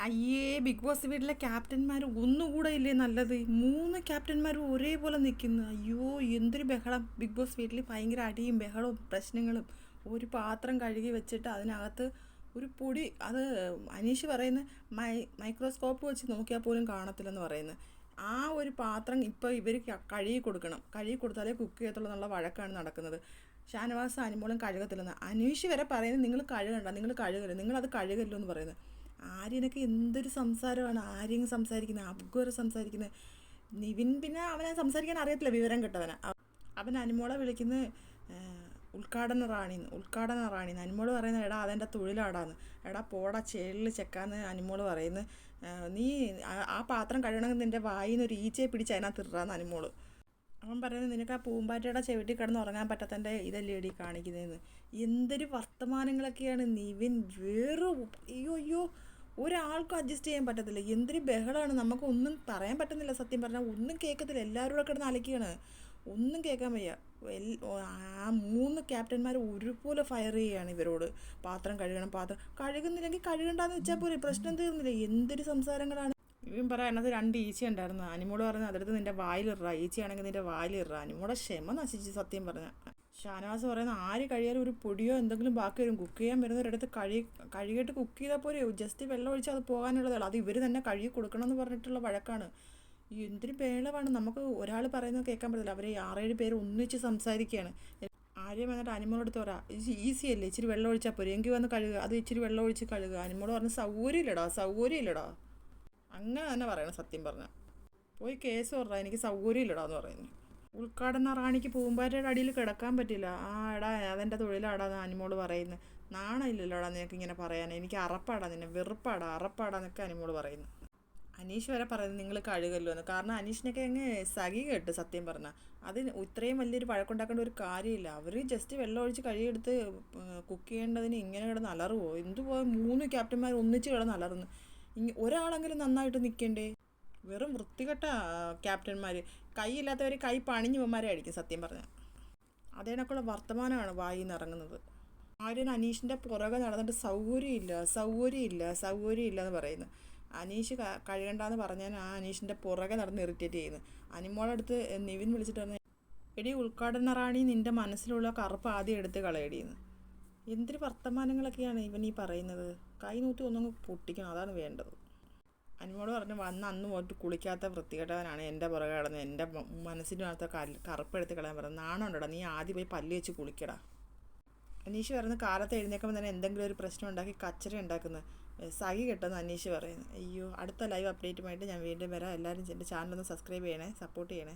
അയ്യേ, big boss വീട്ടിലെ ക്യാപ്റ്റന്മാർ ഒന്നുകൂടെ ഇല്ലേ നല്ലത്? 3 ക്യാപ്റ്റന്മാരും ഒരേപോലെ നിൽക്കുന്നു. അയ്യോ, എന്തൊരു ബഹളം! ബിഗ് ബോസ് വീട്ടിൽ ഭയങ്കര അടിയും ബഹളവും പ്രശ്നങ്ങളും. ഒരു പാത്രം കഴുകി വെച്ചിട്ട് അതിനകത്ത് ഒരു പൊടി, അത് അനീഷ് പറയുന്ന മൈക്രോസ്കോപ്പ് വെച്ച് നോക്കിയാൽ പോലും കാണത്തില്ലെന്ന് പറയുന്നത്. ആ ഒരു പാത്രം ഇപ്പോൾ ഇവർ കഴുകി കൊടുക്കണം, കഴുകി കൊടുത്താലേ കുക്ക് ചെയ്യത്തുള്ളൂ എന്നുള്ള വഴക്കാണ് നടക്കുന്നത്. ഷാനവാസ് അനിമോളും കഴുകത്തില്ലെന്ന് അനീഷ് വരെ പറയുന്നത്. നിങ്ങൾ കഴുകണ്ട, നിങ്ങൾ കഴുകരുത്, നിങ്ങളത് കഴുകല്ലോ എന്ന് പറയുന്നത്. ആര്യനൊക്കെ എന്തൊരു സംസാരമാണ് ആര്യൻ സംസാരിക്കുന്നത്, അബ്ഗു വരെ സംസാരിക്കുന്നത്. നിവിൻ പിന്നെ അവനെ സംസാരിക്കാൻ അറിയത്തില്ല, വിവരം കിട്ടവനെ. അവൻ അനുമോളെ വിളിക്കുന്നത് ഉദ്ഘാടന റാണിന്ന്. അനുമോള് പറയുന്നത് എടാ അതെൻ്റെ തൊഴിലാടാന്ന്. എടാ പോടാ ചേളിൽ ചെക്കാന്ന് അനുമോള് പറയുന്നത്. നീ ആ പാത്രം കഴുകണമെങ്കിൽ നിൻ്റെ വായിന്ന് ഒരു ഈച്ചയെ പിടിച്ച് അതിനകത്ത് ഇടാന്ന് അനുമോള്. അവൻ പറയുന്നത് നിനക്ക് ആ പൂമ്പാറ്റയുടെ ചെവിട്ടി കിടന്ന് ഉറങ്ങാൻ പറ്റാത്തതിൻ്റെ ഇതല്ലേടി കാണിക്കുന്നതെന്ന്. എന്തൊരു വർത്തമാനങ്ങളൊക്കെയാണ് നിവിൻ. അയ്യോ, ഒരാൾക്കും അഡ്ജസ്റ്റ് ചെയ്യാൻ പറ്റത്തില്ല. എന്തൊരു ബഹളമാണ്, നമുക്കൊന്നും പറയാൻ പറ്റുന്നില്ല. സത്യം പറഞ്ഞാൽ ഒന്നും കേൾക്കത്തില്ല. എല്ലാവരും കൂടെ കിടന്ന് അലക്കുകയാണ്, ഒന്നും കേൾക്കാൻ വയ്യ. ആ 3 ക്യാപ്റ്റന്മാർ ഒരുപോലെ ഫയർ ചെയ്യുകയാണ് ഇവരോട്. പാത്രം കഴുകുന്നില്ലെങ്കിൽ കഴുകണ്ടെന്ന് വെച്ചാൽ പോരെ, പ്രശ്നം തീർന്നില്ല. എന്തൊരു സംസാരങ്ങളാണ്. ഇവൻ പറയാം അതിനകത്ത് 2 ഈച്ച ഉണ്ടായിരുന്നു. അനിമോള് പറഞ്ഞ് അതെടുത്ത് നിൻ്റെ വായിലിറ, ഈച്ചയാണെങ്കിൽ നിൻ്റെ വായിലിറ. അനിമോടെ ക്ഷമ നശിച്ച് സത്യം പറഞ്ഞാൽ. ഷാനവാസ് പറയുന്നത് ആര് കഴിയാലും ഒരു പൊടിയോ എന്തെങ്കിലും ബാക്കി വരും. കുക്ക് ചെയ്യാൻ വരുന്നവരടുത്ത് കഴുകിയിട്ട് കുക്ക് ചെയ്താൽ പോരെ, ജസ്റ്റ് വെള്ളം ഒഴിച്ചാൽ അത് പോകാനുള്ളതാണ്. അത് ഇവർ തന്നെ കഴുകി കൊടുക്കണം എന്ന് പറഞ്ഞിട്ടുള്ള വഴക്കാണ്. എന്തൊരു ബേളമാണ്. നമുക്ക് ഒരാൾ പറയുന്നത് കേൾക്കാൻ പറ്റില്ല. അവർ 6-7 പേര് ഒന്നിച്ച് സംസാരിക്കുകയാണ്. ആര്യം വന്നിട്ട് അനിമോളെടുത്ത് പറയാം, ഈസി അല്ലേ, ഇച്ചിരി വെള്ളം ഒഴിച്ചാൽ പോരെ, എങ്കിൽ വന്ന് കഴുകുക, അത് ഇച്ചിരി വെള്ളം ഒഴിച്ച് കഴുകുക. അനിമോള് പറഞ്ഞ് സൗകര്യമില്ലടാ. അങ്ങനെ തന്നെ പറയണം സത്യം പറഞ്ഞാൽ. പോയി കേസ് പറഞ്ഞാൽ എനിക്ക് സൗകര്യമില്ലടാ എന്ന് പറയുന്നു. ഉദ്ഘാടന റാണിക്ക് പൂമ്പാറ്റയുടെ അടിയിൽ കിടക്കാൻ പറ്റില്ല. എടാ അതെൻ്റെ തൊഴിലാടാന്ന് അനിമോള് പറയുന്നത്. നാണമില്ലല്ലോടാ നിനക്ക് ഇങ്ങനെ പറയാൻ. എനിക്ക് അറപ്പാടാ, നിന്നെ അറപ്പാടാന്നൊക്കെ അനിമോള് പറയുന്നു. അനീഷ് വരെ പറയുന്നത് നിങ്ങൾ കഴുകല്ലോ എന്ന്. കാരണം അനീഷിനൊക്കെ അങ്ങ് സഖി കേട്ട് സത്യം പറഞ്ഞാൽ. അതിന് ഇത്രയും വലിയൊരു വഴക്കുണ്ടാക്കേണ്ട ഒരു കാര്യമില്ല. അവർ ജസ്റ്റ് വെള്ളം ഒഴിച്ച് കഴുകിയെടുത്ത് കുക്ക് ചെയ്യേണ്ടതിന് ഇങ്ങനെ കിടന്ന് അലറുവോ? എന്തുപോ 3 ക്യാപ്റ്റന്മാർ ഒന്നിച്ച് കിടന്ന് അലറുന്നു. ഒരാളെങ്കിലും നന്നായിട്ട് നിൽക്കണ്ടേ? വെറും വൃത്തികെട്ട ക്യാപ്റ്റന്മാർ. കൈയില്ലാത്തവർ കൈ പണിഞ്ഞവന്മാരെ ആയിരിക്കും സത്യം പറഞ്ഞാൽ. അതേനൊക്കെയുള്ള വർത്തമാനമാണ് വായിൽ നിന്ന് ഇറങ്ങുന്നത്. ആര്യൻ അനീഷിൻ്റെ പുറകെ നടന്നിട്ട് സൗകര്യമില്ല എന്ന് പറയുന്നു. അനീഷ് കഴുകണ്ടെന്ന് പറഞ്ഞാൽ ആ അനീഷിൻ്റെ പുറകെ നടന്ന് ഇറിറ്റേറ്റ് ചെയ്യുന്നു. അനിമോളടുത്ത് നിവിൻ വിളിച്ചിട്ട് പറഞ്ഞു, എടി ഉദ്ഘാടന റാണി, നിൻ്റെ മനസ്സിലുള്ള കറുപ്പ് ആദ്യം എടുത്ത് കളയടിയെന്ന്. എന്തൊരു വർത്തമാനങ്ങളൊക്കെയാണ് ഇവൻ ഈ പറയുന്നത്. കൈ നൂത്തി ഒന്നങ്ങ് പൊട്ടിക്കണം, അതാണ് വേണ്ടത്. അനിമോട് പറഞ്ഞു അന്ന് പോയിട്ട് കുളിക്കാത്ത വൃത്തികെട്ടവനാണ് എൻ്റെ പുറകെ കിടന്ന് എൻ്റെ മനസ്സിനകത്ത് കറുപ്പെടുത്ത് കളയാൻ പറഞ്ഞത്. നാണമുണ്ടോടാ, നീ ആദ്യം പോയി പല്ല് വെച്ച് കുളിക്കടാ. അനീഷ് പറയുന്നത് കാലത്ത് എഴുന്നേക്കുമ്പോൾ തന്നെ എന്തെങ്കിലും ഒരു പ്രശ്നം ഉണ്ടാക്കി കച്ചറ ഉണ്ടാക്കുന്നത് സഹി കെട്ടെന്ന് അനീഷ് പറയുന്നത്. അയ്യോ, അടുത്ത ലൈവ് അപ്ഡേറ്റുമായിട്ട് ഞാൻ വീണ്ടും വരാം. എല്ലാവരും എൻ്റെ ചാനലൊന്ന് സബ്സ്ക്രൈബ് ചെയ്യണേ, സപ്പോർട്ട് ചെയ്യണേ.